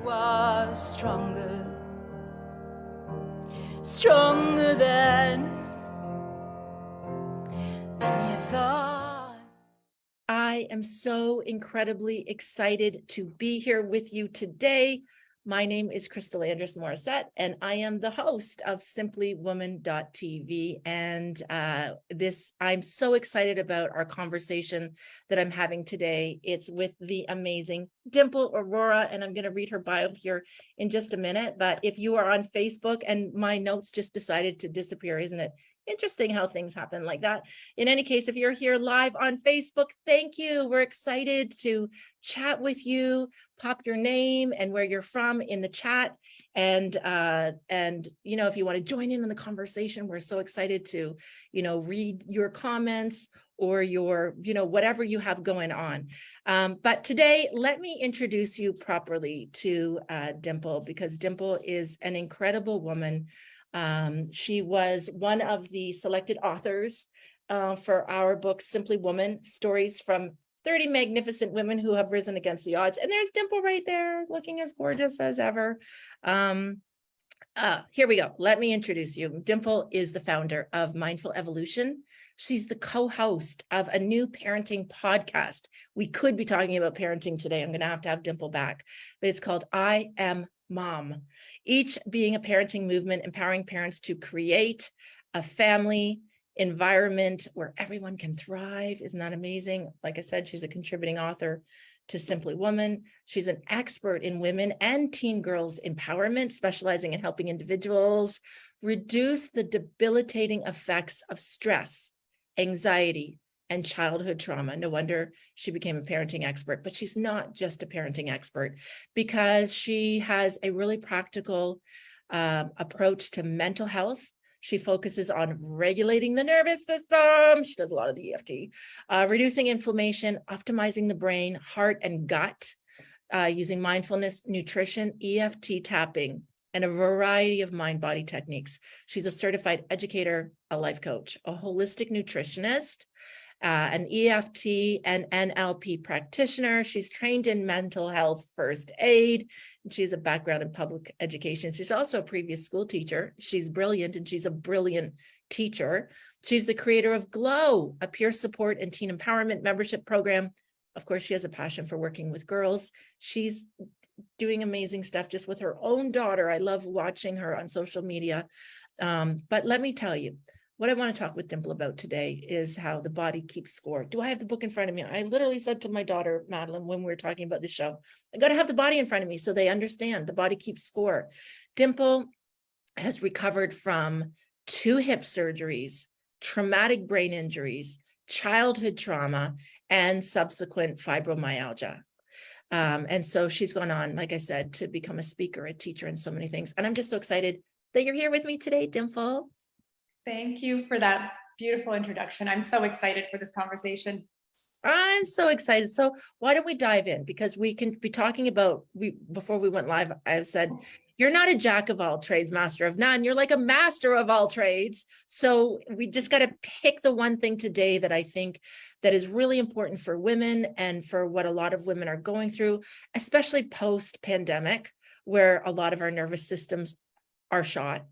You are stronger, stronger than you thought. I am so incredibly excited to be here with you today. My name is Crystal Andrus Morissette, and I am the host of simplywoman.tv. And I'm so excited about our conversation that I'm having today. It's with the amazing Dimple Arora, and I'm going to read her bio here in just a minute. But if you are on Facebook, and my notes just decided to disappear, isn't it? Interesting how things happen like that. In any case, if you're here live on Facebook, thank you. We're excited to chat with you. Pop your name and where you're from in the chat. And you know, if you want to join in on the conversation, we're so excited to, you know, read your comments or your, you know, whatever you have going on. But today, let me introduce you properly to Dimple, because Dimple is an incredible woman. She was one of the selected authors for our book, Simply Woman, Stories from 30 Magnificent Women Who Have Risen Against the Odds. And there's Dimple right there, looking as gorgeous as ever. Here we go. Let me introduce you. Dimple is the founder of Mindful Evolution. She's the co-host of a new parenting podcast. We could be talking about parenting today. I'm going to have Dimple back, but it's called I Am Mom. Each being a parenting movement, empowering parents to create a family environment where everyone can thrive. Isn't that amazing? Like I said, she's a contributing author to Simply Woman. She's an expert in women and teen girls empowerment, specializing in helping individuals reduce the debilitating effects of stress, anxiety, and childhood trauma. No wonder she became a parenting expert, but she's not just a parenting expert, because she has a really practical approach to mental health. She focuses on regulating the nervous system. She does a lot of the EFT, reducing inflammation, optimizing the brain, heart, and gut, using mindfulness, nutrition, EFT tapping, and a variety of mind-body techniques. She's a certified educator, a life coach, a holistic nutritionist, an EFT and NLP practitioner. She's trained in mental health first aid. She's a background in public education. She's also a previous school teacher. She's brilliant, and she's a brilliant teacher. She's the creator of GLOW, a peer support and teen empowerment membership program. Of course, she has a passion for working with girls. She's doing amazing stuff just with her own daughter. I love watching her on social media. But let me tell you, what I want to talk with Dimple about today is how the body keeps score. Do I have the book in front of me? I literally said to my daughter, Madeline, when we were talking about the show, I got to have the body in front of me so they understand the body keeps score. Dimple has recovered from 2 hip surgeries, traumatic brain injuries, childhood trauma, and subsequent fibromyalgia. And so she's gone on, like I said, to become a speaker, a teacher, and so many things. And I'm just so excited that you're here with me today, Dimple. Thank you for that beautiful introduction. I'm so excited for this conversation. I'm so excited. So why don't we dive in? Because we can be talking about, before we went live, I've said, you're not a jack of all trades, master of none. You're like a master of all trades. So we just got to pick the one thing today that I think that is really important for women and for what a lot of women are going through, especially post-pandemic, where a lot of our nervous systems are shot.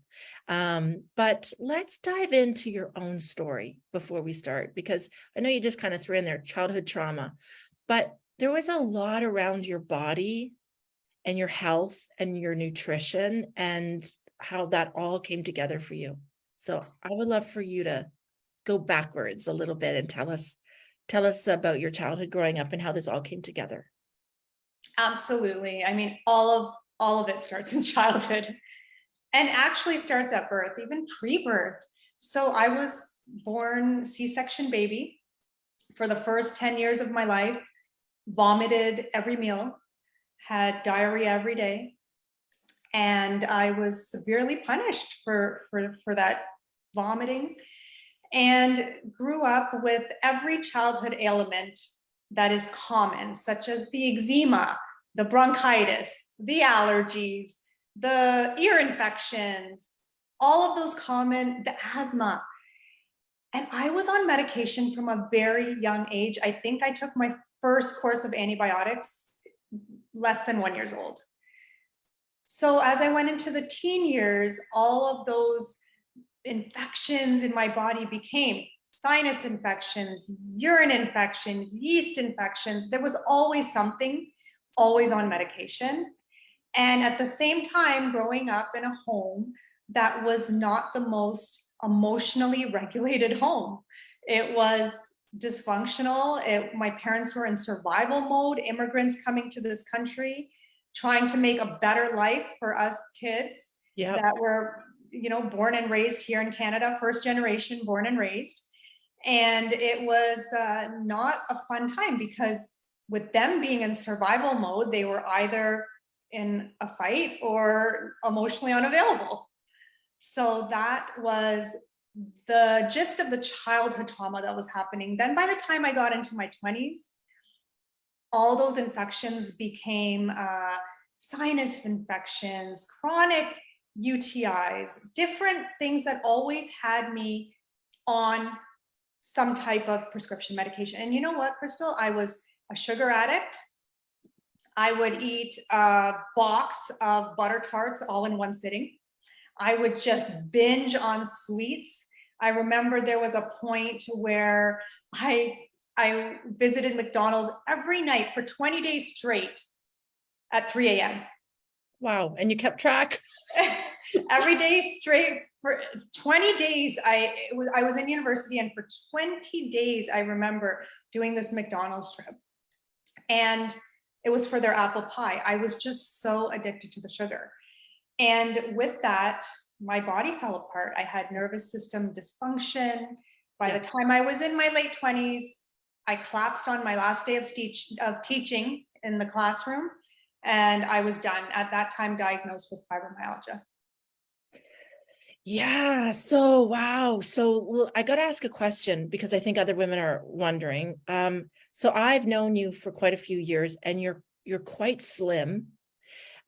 But let's dive into your own story before we start, because I know you just kind of threw in there childhood trauma, but there was a lot around your body and your health and your nutrition and how that all came together for you. So I would love for you to go backwards a little bit and tell us about your childhood growing up and how this all came together. Absolutely. I mean, all of it starts in childhood. And actually starts at birth, even pre-birth. So I was born C-section baby for the first 10 years of my life, vomited every meal, had diarrhea every day. And I was severely punished for that vomiting, and grew up with every childhood ailment that is common, such as the eczema, the bronchitis, the allergies, the ear infections, all of those common, the asthma. And I was on medication from a very young age. I think I took my first course of antibiotics less than 1 year old. So as I went into the teen years, all of those infections in my body became sinus infections, urine infections, yeast infections. There was always something, always on medication. And at the same time, growing up in a home that was not the most emotionally regulated home. It was dysfunctional. My parents were in survival mode, immigrants coming to this country, trying to make a better life for us kids that were, born and raised here in Canada, first generation born and raised. And it was not a fun time, because with them being in survival mode, they were either in a fight or emotionally unavailable. So that was the gist of the childhood trauma that was happening. Then by the time I got into my 20s, all those infections became sinus infections, chronic UTIs, different things that always had me on some type of prescription medication. And you know what, Crystal? I was a sugar addict. I would eat a box of butter tarts all in one sitting. I would just binge on sweets. I remember there was a point where I visited McDonald's every night for 20 days straight at 3 a.m. Wow. And you kept track? Every day straight for 20 days. I was in university, and for 20 days, I remember doing this McDonald's trip. And it was for their apple pie. I was just so addicted to the sugar. And with that, my body fell apart. I had nervous system dysfunction. By the time I was in my late 20s, I collapsed on my last day of teaching in the classroom, and I was done. At that time, diagnosed with fibromyalgia. Yeah. So, wow. So I got to ask a question, because I think other women are wondering. So I've known you for quite a few years, and you're quite slim.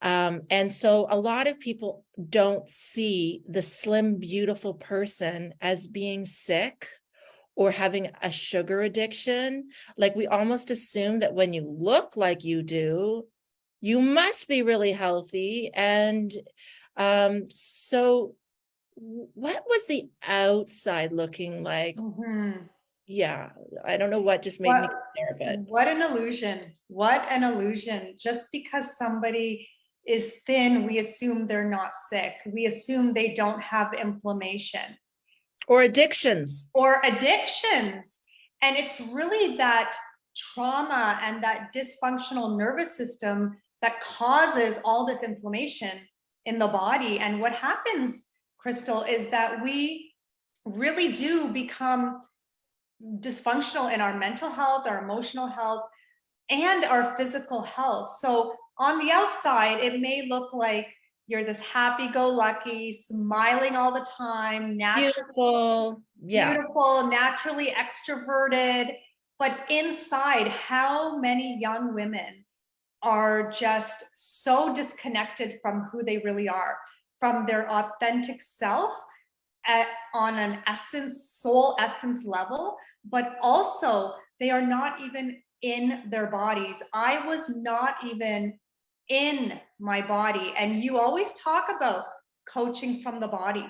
And so a lot of people don't see the slim, beautiful person as being sick or having a sugar addiction. Like, we almost assume that when you look like you do, you must be really healthy. And so what was the outside looking like? Yeah, I don't know what just made me there, but what an illusion. What an illusion. Just because somebody is thin, we assume they're not sick. We assume they don't have inflammation. Or addictions. And it's really that trauma and that dysfunctional nervous system that causes all this inflammation in the body. And what happens, Crystal, is that we really do become dysfunctional in our mental health, our emotional health, and our physical health. So on the outside, it may look like you're this happy-go-lucky, smiling all the time, beautiful, naturally extroverted. But inside, how many young women are just so disconnected from who they really are, from their authentic self on an soul essence level, but also they are not even in their bodies. I was not even in my body. And you always talk about coaching from the body.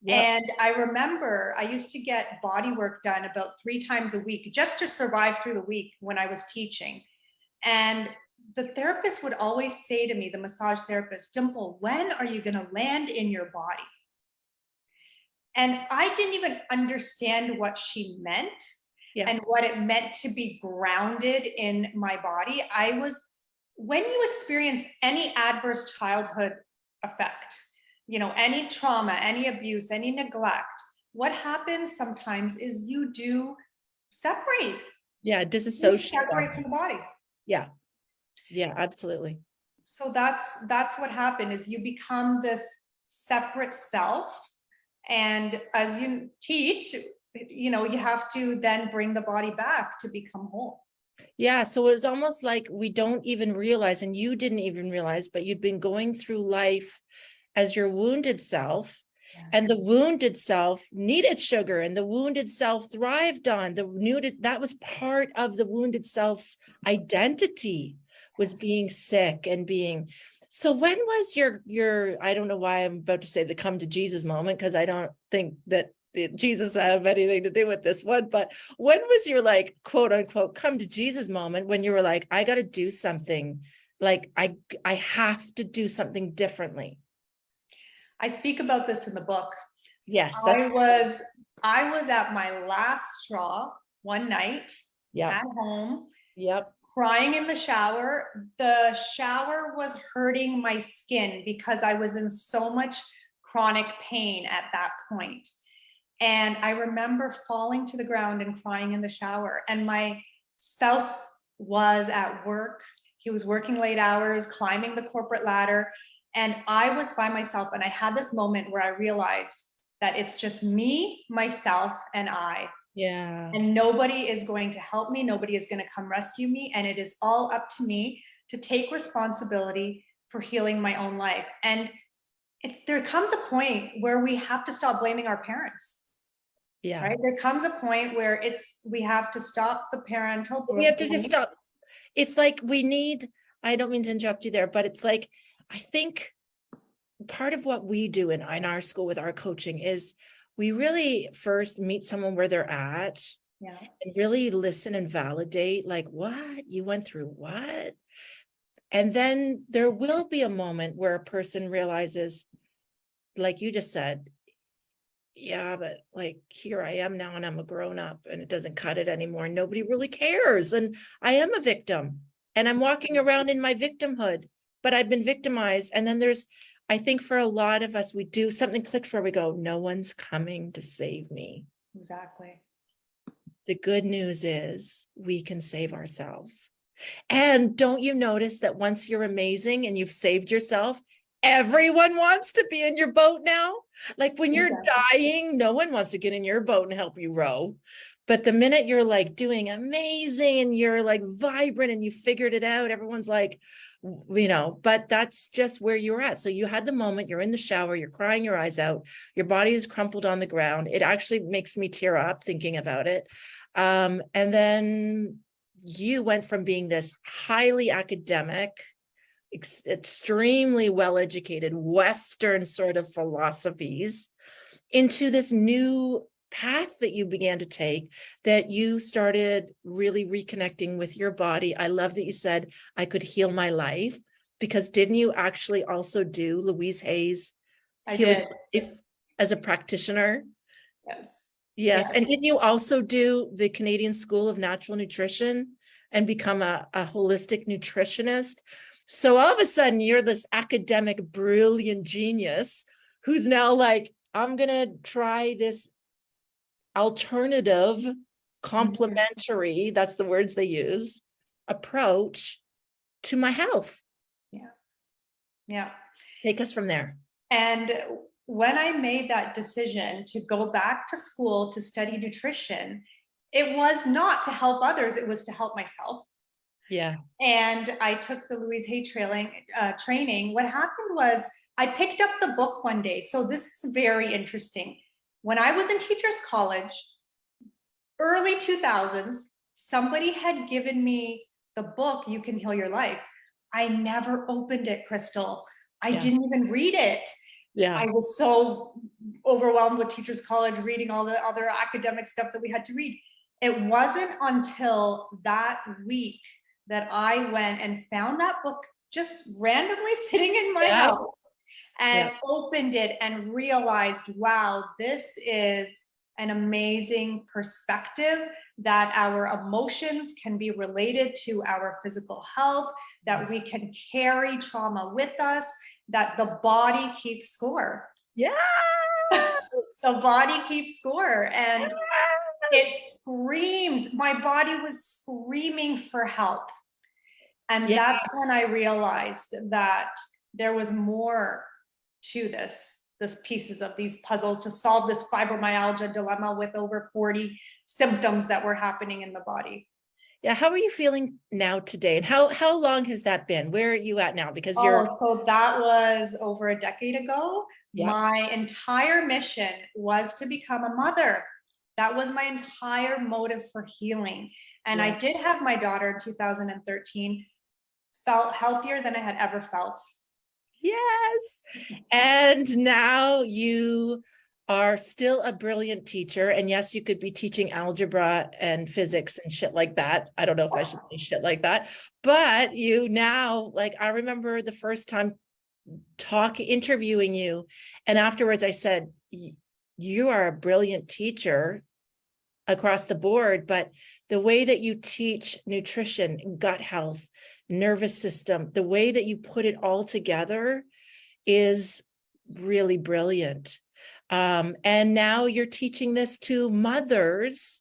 And I remember I used to get body work done about 3 times a week just to survive through the week when I was teaching. And the therapist would always say to me, the massage therapist, Dimple, when are you going to land in your body? And I didn't even understand what she meant and what it meant to be grounded in my body. When you experience any adverse childhood effect, any trauma, any abuse, any neglect, what happens sometimes is you do separate. Disassociate. Separate from the body. Yeah, absolutely. So that's what happened, is you become this separate self. And as you teach, you have to then bring the body back to become whole. Yeah. So it was almost like we don't even realize, and you didn't even realize, but you'd been going through life as your wounded self. And the wounded self needed sugar, and the wounded self thrived on that was part of the wounded self's identity, was being sick and being So when was your, I don't know why I'm about to say the come to Jesus moment, because I don't think that Jesus have anything to do with this one, but when was your like, quote unquote, come to Jesus moment when you were like, I got to do something, like I have to do something differently? I speak about this in the book. Yes, I was at my last straw one night yeah, at home, yep, crying in the shower. The shower was hurting my skin because I was in so much chronic pain at that point. And I remember falling to the ground and crying in the shower. And my spouse was at work. He was working late hours, climbing the corporate ladder. And I was by myself. And I had this moment where I realized that it's just me, myself, and I. yeah, And nobody is going to help me. Nobody is going to come rescue me. And it is all up to me to take responsibility for healing my own life. And there comes a point where we have to stop blaming our parents. yeah. Right? There comes a point where we have to stop the parental. We have to just stop. It's like we need, I don't mean to interrupt you there, but it's like, I think part of what we do in our school with our coaching is we really first meet someone where they're at, Yeah. and really listen and validate, like, what you went through, what? And then there will be a moment where a person realizes, like you just said, yeah, but like here I am now and I'm a grown up and it doesn't cut it anymore. Nobody really cares. And I am a victim and I'm walking around in my victimhood, but I've been victimized. And then I think for a lot of us, we do something clicks where we go, no one's coming to save me. Exactly. The good news is we can save ourselves. And don't you notice that once you're amazing and you've saved yourself, everyone wants to be in your boat now? Like when you're dying, no one wants to get in your boat and help you row. But the minute you're like doing amazing and you're like vibrant and you figured it out, everyone's like, but that's just where you're at. So you had the moment, you're in the shower, you're crying your eyes out, your body is crumpled on the ground. It actually makes me tear up thinking about it. And then you went from being this highly academic, extremely well-educated Western sort of philosophies into this new path that you began to take, that you started really reconnecting with your body. I love that you said, I could heal my life, because didn't you actually also do Louise Hay's healing life as a practitioner? Yes. Yes. Yeah. And didn't you also do the Canadian School of Natural Nutrition and become a holistic nutritionist? So all of a sudden you're this academic, brilliant genius who's now like, I'm going to try this alternative, complementary, that's the words they use, approach to my health. Yeah. Yeah. Take us from there. And when I made that decision to go back to school to study nutrition, it was not to help others, it was to help myself. Yeah. And I took the Louise Hay training. What happened was I picked up the book one day. So this is very interesting. When I was in teachers college, early 2000s, somebody had given me the book, You Can Heal Your Life. I never opened it, Crystal. I didn't even read it. Yeah. I was so overwhelmed with teachers college, reading all the other academic stuff that we had to read. It wasn't until that week that I went and found that book just randomly sitting in my house and opened it and realized, wow, this is an amazing perspective, that our emotions can be related to our physical health, that we can carry trauma with us, that the body keeps score. Yeah. The body keeps score. And it screams, my body was screaming for help. And that's when I realized that there was more to this pieces of these puzzles to solve this fibromyalgia dilemma with over 40 symptoms that were happening in the body. Yeah. How are you feeling now today? And how long has that been? Where are you at now? Because so that was over a decade ago. Yep. My entire mission was to become a mother. That was my entire motive for healing. And I did have my daughter in 2013, felt healthier than I had ever felt. Yes. And now you are still a brilliant teacher. And yes, you could be teaching algebra and physics and shit like that. I don't know if I should say shit like that, but you now, like, I remember the first time interviewing you, and afterwards I said, you are a brilliant teacher across the board, but the way that you teach nutrition, gut health, nervous system, the way that you put it all together is really brilliant. And now you're teaching this to mothers,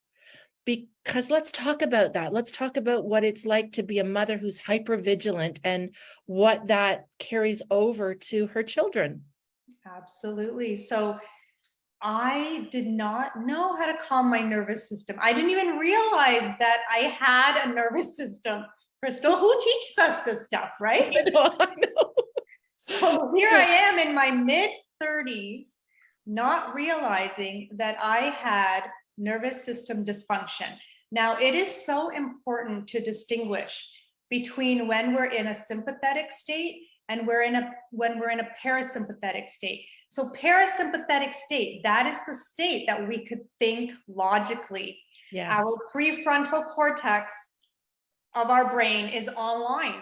because let's talk about that. Let's talk about what it's like to be a mother who's hypervigilant and what that carries over to her children. Absolutely. So I did not know how to calm my nervous system. I didn't even realize that I had a nervous system. Crystal, who teaches us this stuff, right? I know. So here I am in my mid-30s, not realizing that I had nervous system dysfunction. Now, it is so important to distinguish between when we're in a sympathetic state and when we're in a parasympathetic state. So parasympathetic state, that is the state that we could think logically. Yes. Our prefrontal cortex of our brain is online.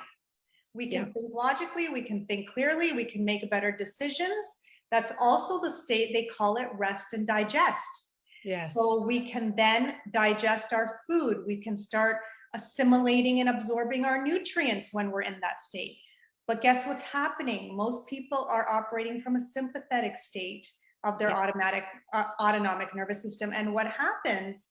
We can think logically, we can think clearly, we can make better decisions. That's also the state, they call it rest and digest. Yes. So we can then digest our food. We can start assimilating and absorbing our nutrients when we're in that state. But guess what's happening? Most people are operating from a sympathetic state of their autonomic nervous system. And what happens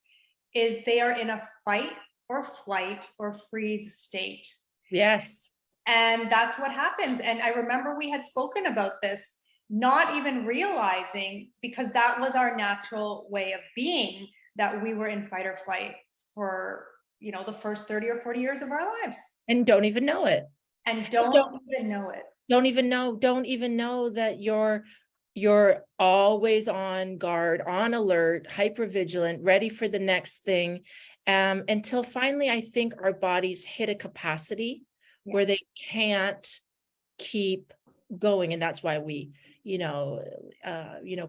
is they are in a fight or flight or freeze state. Yes. And that's what happens. And I remember we had spoken about this, not even realizing, because that was our natural way of being, that we were in fight or flight for, the first 30 or 40 years of our lives. And don't even know it. And don't even know it. Don't even know that you're always on guard, on alert, hypervigilant, ready for the next thing. Until finally, I think our bodies hit a capacity where they can't keep going. And that's why we,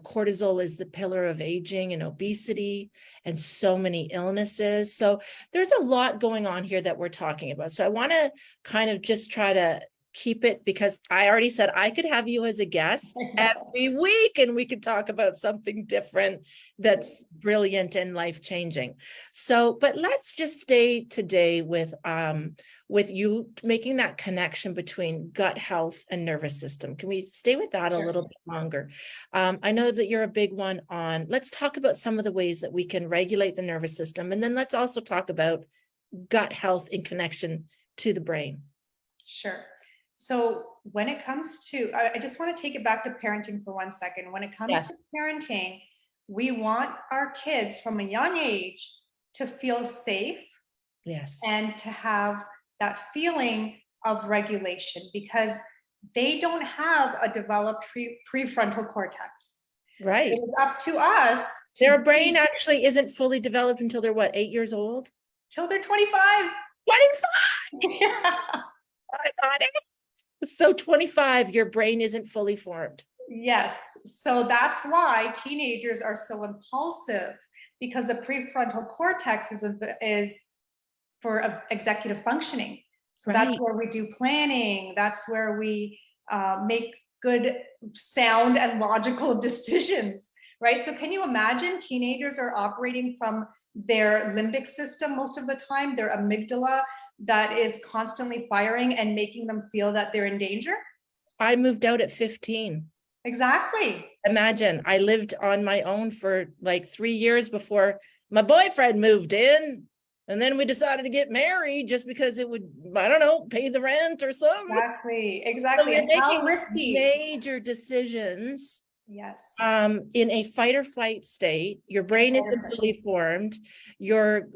cortisol is the pillar of aging and obesity and so many illnesses. So there's a lot going on here that we're talking about. So I want to kind of just try to keep it, because I already said I could have you as a guest every week and we could talk about something different that's brilliant and life-changing. So, but let's just stay today with you making that connection between gut health and nervous system. Can we stay with that a little bit longer? I know that you're a big one on, let's talk about some of the ways that we can regulate the nervous system. And then let's also talk about gut health in connection to the brain. Sure. So when it comes to, I just want to take it back to parenting for 1 second. When it comes to parenting, we want our kids from a young age to feel safe. Yes. And to have that feeling of regulation, because they don't have a developed prefrontal cortex. Right. It is up to us. Their brain actually isn't fully developed until they're 8 years old? Till they're 25. 25! Yeah. I got it. So 25, your brain isn't fully formed. Yes. So that's why teenagers are so impulsive, because the prefrontal cortex is for executive functioning. So that's where we do planning. That's where we make good, sound, and logical decisions, right? So can you imagine teenagers are operating from their limbic system most of the time, their amygdala, that is constantly firing and making them feel that they're in danger? I moved out at 15. Exactly. Imagine, I lived on my own for 3 years before my boyfriend moved in. And then we decided to get married just because it would, I don't know, pay the rent or something. Exactly. So and how risky. Major decisions. Yes. In a fight or flight state, your brain isn't fully formed. You're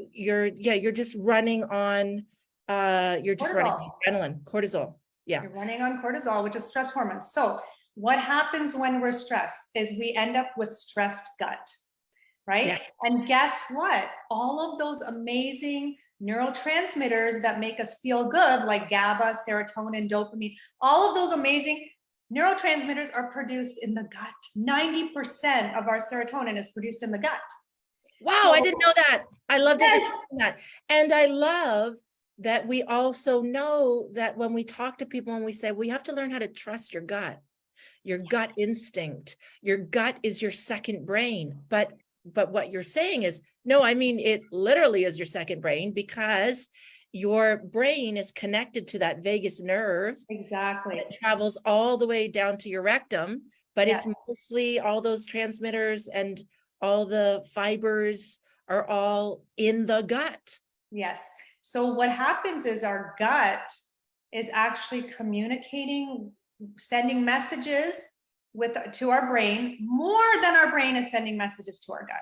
just running on adrenaline, cortisol. Yeah. You're running on cortisol, which is stress hormone. So what happens when we're stressed is we end up with stressed gut, right? Yeah. And guess what? All of those amazing neurotransmitters that make us feel good, like GABA, serotonin, dopamine, all of those amazing, Neurotransmitters are produced in the gut. 90% of our serotonin is produced in the gut. Wow, So- I didn't know that. I love that you're Yes. talking that. And I love that we also know that when we talk to people and we say, well, you have to learn how to trust your gut instinct. Your gut is your second brain. But what you're saying is, no, I mean, it literally is your second brain, because your brain is connected to that vagus nerve. Exactly. It travels all the way down to your rectum, but Yes. it's mostly all those transmitters and all the fibers are all in the gut. Yes. So what happens is our gut is actually communicating, sending messages to our brain more than our brain is sending messages to our gut.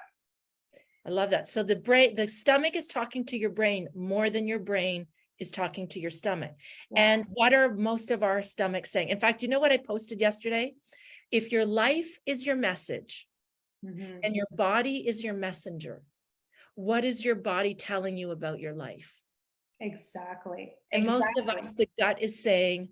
I love that. So the stomach is talking to your brain more than your brain is talking to your stomach. Yeah. And what are most of our stomachs saying? In fact, you know what I posted yesterday? If your life is your message Mhm. and your body is your messenger, what is your body telling you about your life? Exactly. And most of Exactly. us, the gut is saying,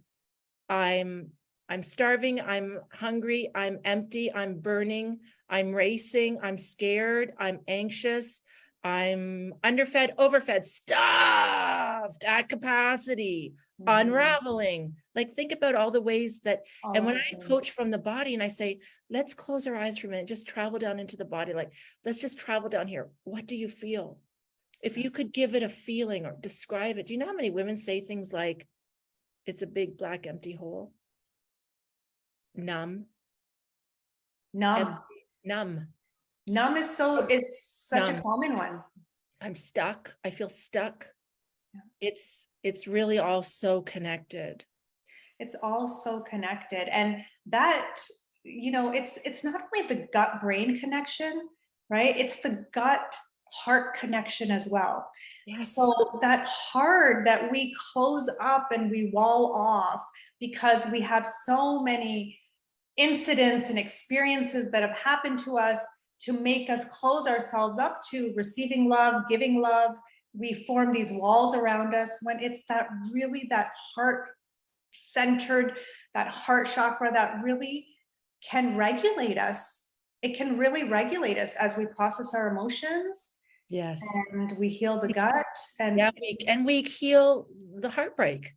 I'm starving, I'm hungry, I'm empty, I'm burning, I'm racing, I'm scared, I'm anxious, I'm underfed, overfed, stuffed, at capacity, Mhm. unraveling. Like, think about all the ways that, All and when of I those coach things. from the body and I say, let's close our eyes for a minute, just travel down into the body. Like, let's just travel down here. What do you feel? If you could give it a feeling or describe it, do you know how many women say things like, it's a big black empty hole? Numb, Numb. empty, numb, Numb is such a Numb. common one. I'm stuck. I feel stuck. Yeah. It's really all so connected. It's all so connected. And that, it's not only the gut brain connection, right? It's the gut heart connection as well. Yes. So that heart that we close up and we wall off because we have so many incidents and experiences that have happened to us to make us close ourselves up to receiving love, giving love. We form these walls around us when it's that heart centered, that heart chakra that really can regulate us. It can really regulate us as we process our emotions. Yes. And we heal the gut. And yeah, we heal the heartbreak.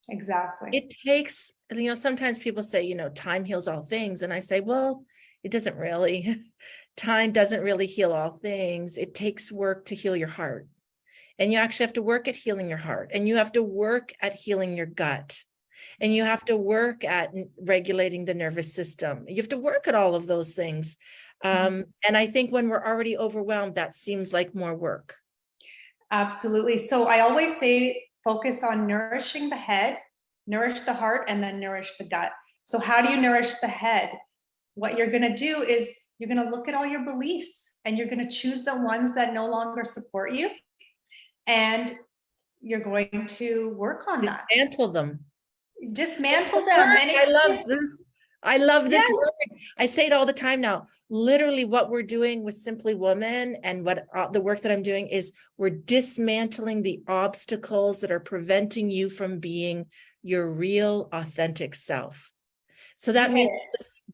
Exactly. It takes, sometimes people say, time heals all things. And I say, well, it doesn't really. Time doesn't really heal all things. It takes work to heal your heart. And you actually have to work at healing your heart. And you have to work at healing your gut. And you have to work at regulating the nervous system. You have to work at all of those things. And I think when we're already overwhelmed, that seems like more work. Absolutely. So I always say, focus on nourishing the head, nourish the heart, and then nourish the gut. So how do you nourish the head? What you're going to do is you're going to look at all your beliefs and you're going to choose the ones that no longer support you. And you're going to work on that. Dismantle them. Dismantle them. And I love this Yes. word. I say it all the time now. Literally what we're doing with Simply Woman and what the work that I'm doing is we're dismantling the obstacles that are preventing you from being your real authentic self. So that means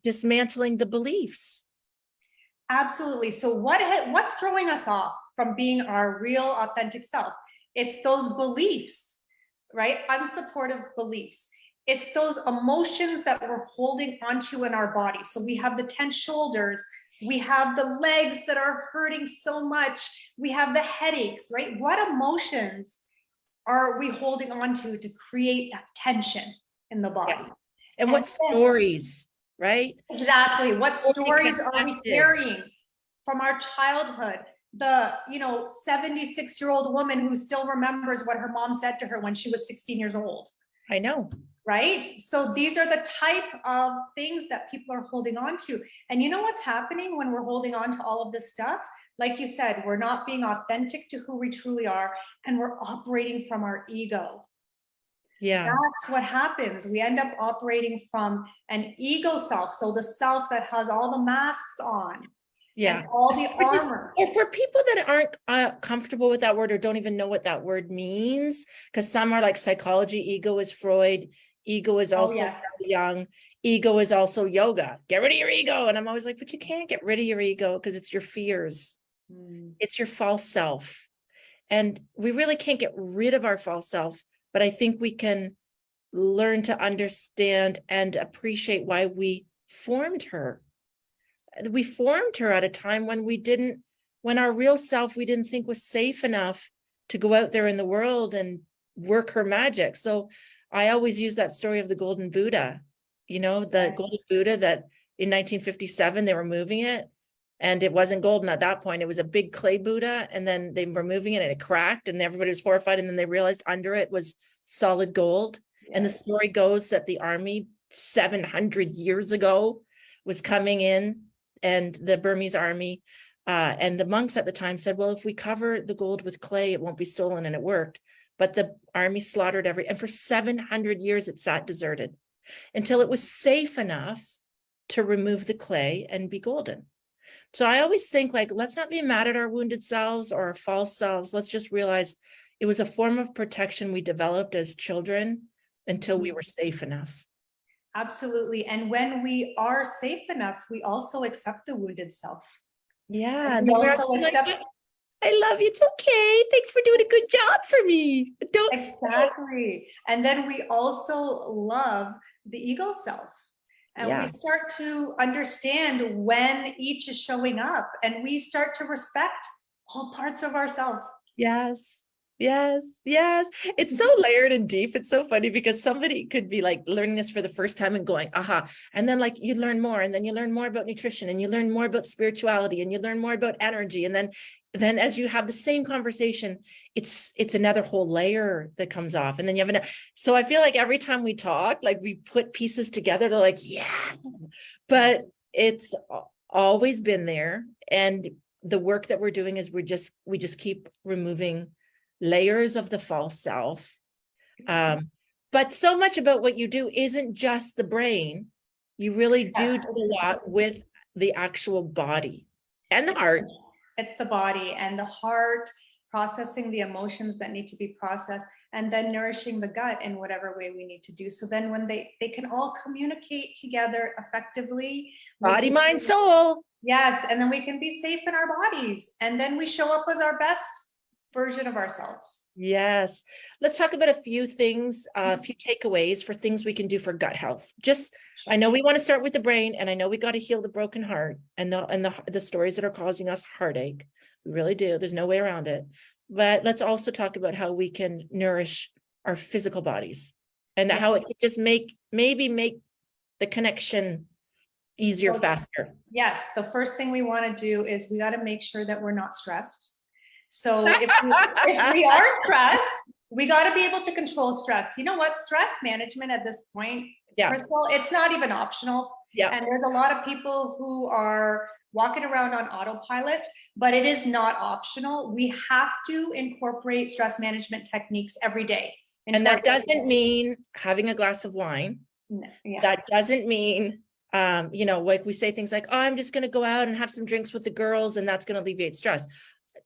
dismantling the beliefs. Absolutely. So what's throwing us off from being our real authentic self? It's those beliefs, right? Unsupportive beliefs. It's those emotions that we're holding onto in our body. So we have the tense shoulders, we have the legs that are hurting so much, we have the headaches, right? What emotions are we holding on to create that tension in the body? Yeah. And what stories, right? Exactly. What stories are we carrying from our childhood? The 76-year-old woman who still remembers what her mom said to her when she was 16 years old. I know. Right? So these are the type of things that people are holding on to. And you know what's happening when we're holding on to all of this stuff? Like you said, we're not being authentic to who we truly are, and we're operating from our ego. Yeah. That's what happens. We end up operating from an ego self. So the self that has all the masks on. Yeah. And all the armor. Or for people that aren't comfortable with that word or don't even know what that word means, because some are like psychology, ego is Freud, ego is also young. ego is also yoga. Get rid of your ego. And I'm always like, but you can't get rid of your ego because it's your fears. It's your false self. And we really can't get rid of our false self, but I think we can learn to understand and appreciate why we formed her. We formed her at a time when when our real self, we didn't think was safe enough to go out there in the world and work her magic. So I always use that story of the golden Buddha, the golden Buddha that in 1957, they were moving it. And it wasn't golden at that point. It was a big clay Buddha. And then they were moving it and it cracked and everybody was horrified. And then they realized under it was solid gold. And the story goes that the army 700 years ago was coming in, and the Burmese army and the monks at the time said, well, if we cover the gold with clay, it won't be stolen. And it worked. But the army slaughtered and for 700 years it sat deserted until it was safe enough to remove the clay and be golden. So I always think, like, let's not be mad at our wounded selves or our false selves. Let's just realize it was a form of protection we developed as children until we were safe enough. Absolutely. And when we are safe enough, we also accept the wounded self. Yeah. And we also accept. I love you. It's okay. Thanks for doing a good job for me. Exactly. And then we also love the ego self. And we start to understand when each is showing up, and we start to respect all parts of ourselves. Yes. Yes. Yes. It's so layered and deep. It's so funny because somebody could be like learning this for the first time and going, aha. And then like you learn more, and then you learn more about nutrition, and you learn more about spirituality, and you learn more about energy. And then as you have the same conversation, it's another whole layer that comes off. And then you have so I feel like every time we talk, like we put pieces together to like, but it's always been there. And the work that we're doing is we just keep removing layers of the false self. But so much about what you do isn't just the brain. You really do a lot with the actual body and the heart. It's the body and the heart, processing the emotions that need to be processed, and then nourishing the gut in whatever way we need to do. So then when they can all communicate together effectively. Body, mind, soul. Yes. And then we can be safe in our bodies. And then we show up as our best version of ourselves. Yes. Let's talk about a few things, a few takeaways for things we can do for gut health. I know we want to start with the brain, and I know we got to heal the broken heart and the stories that are causing us heartache. We really do. There's no way around it. But let's also talk about how we can nourish our physical bodies and how it can just maybe make the connection easier, faster. Yes. The first thing we want to do is we got to make sure that we're not stressed. So if we are stressed, we got to be able to control stress. You know what? Stress management at this point, first of all, it's not even optional. Yeah. And there's a lot of people who are walking around on autopilot, but it is not optional. We have to incorporate stress management techniques every day. And that doesn't mean having a glass of wine. No, that doesn't mean, like we say things like, oh, I'm just going to go out and have some drinks with the girls, and that's going to alleviate stress.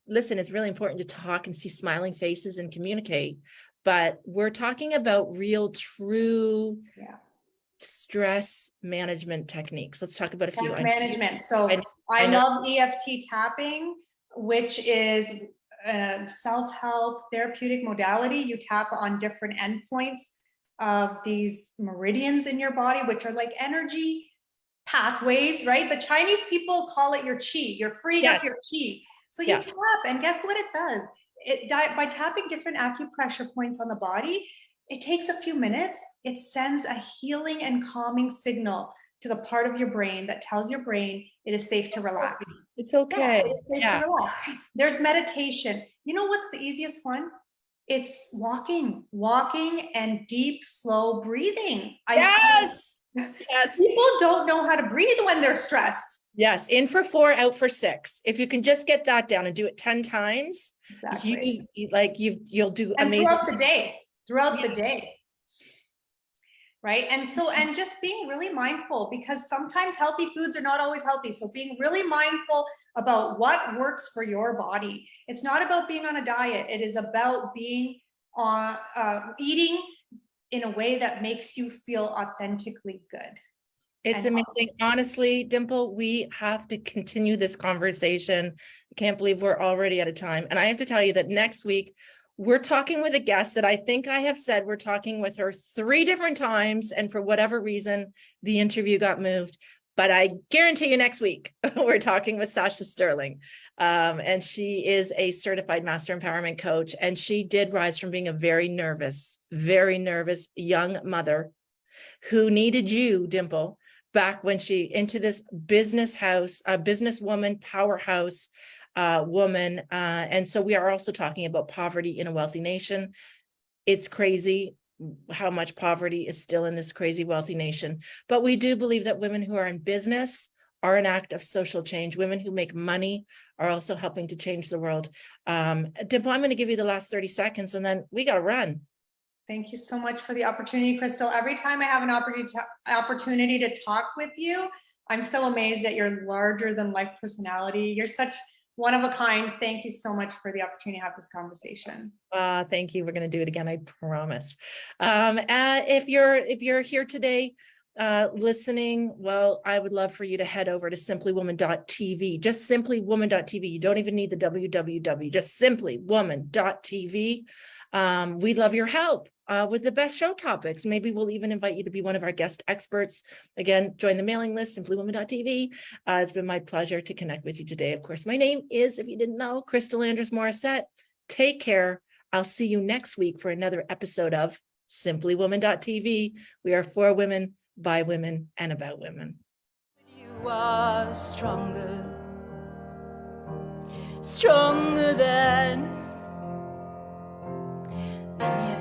Listen, it's really important to talk and see smiling faces and communicate, but we're talking about real, true stress management techniques. Let's talk about a few. Stress management. So I love EFT tapping, which is a self-help therapeutic modality. You tap on different endpoints of these meridians in your body, which are like energy pathways, right? The Chinese people call it your chi. You're freeing up your chi. So you tap, and guess what it does? By tapping different acupressure points on the body, it takes a few minutes. It sends a healing and calming signal to the part of your brain that tells your brain it is safe to relax. It's okay. It's safe to relax. There's meditation. You know what's the easiest one? It's walking and deep, slow breathing. Yes. People don't know how to breathe when they're stressed. Yes. In for 4, out for 6. If you can just get that down and do it 10 times, you'll do amazing. Throughout the day. Right. And just being really mindful, because sometimes healthy foods are not always healthy. So being really mindful about what works for your body. It's not about being on a diet. It is about being eating in a way that makes you feel authentically good. It's And amazing. Honestly, Dimple, we have to continue this conversation. I can't believe we're already out of time. And I have to tell you that next week, we're talking with a guest that I think I have said we're talking with her 3 different times. And for whatever reason, the interview got moved. But I guarantee you next week, we're talking with Sasha Sterling. And she is a certified master empowerment coach. And she did rise from being a very nervous young mother who needed you, Dimple, back when she into this business house, a businesswoman, powerhouse woman. And so we are also talking about poverty in a wealthy nation. It's crazy how much poverty is still in this crazy wealthy nation. But we do believe that women who are in business are an act of social change. Women who make money are also helping to change the world. Dimple, I'm going to give you the last 30 seconds and then we got to run. thank you so much for the opportunity, Crystal. Every time I have an opportunity to talk with you, I'm so amazed at your larger than life personality. You're such one of a kind. Thank you so much for the opportunity to have this conversation. Thank you. We're going to do it again. I promise. If you're here today, listening, well, I would love for you to head over to simplywoman.tv, just simplywoman.tv. You don't even need the www, just simplywoman.tv. We'd love your help with the best show topics. Maybe we'll even invite you to be one of our guest experts. Again, join the mailing list, simplywoman.tv. It's been my pleasure to connect with you today. Of course, my name is, if you didn't know, Crystal Andrus Morissette. Take care. I'll see you next week for another episode of simplywoman.tv. We are for women, by women, and about women. You are stronger than you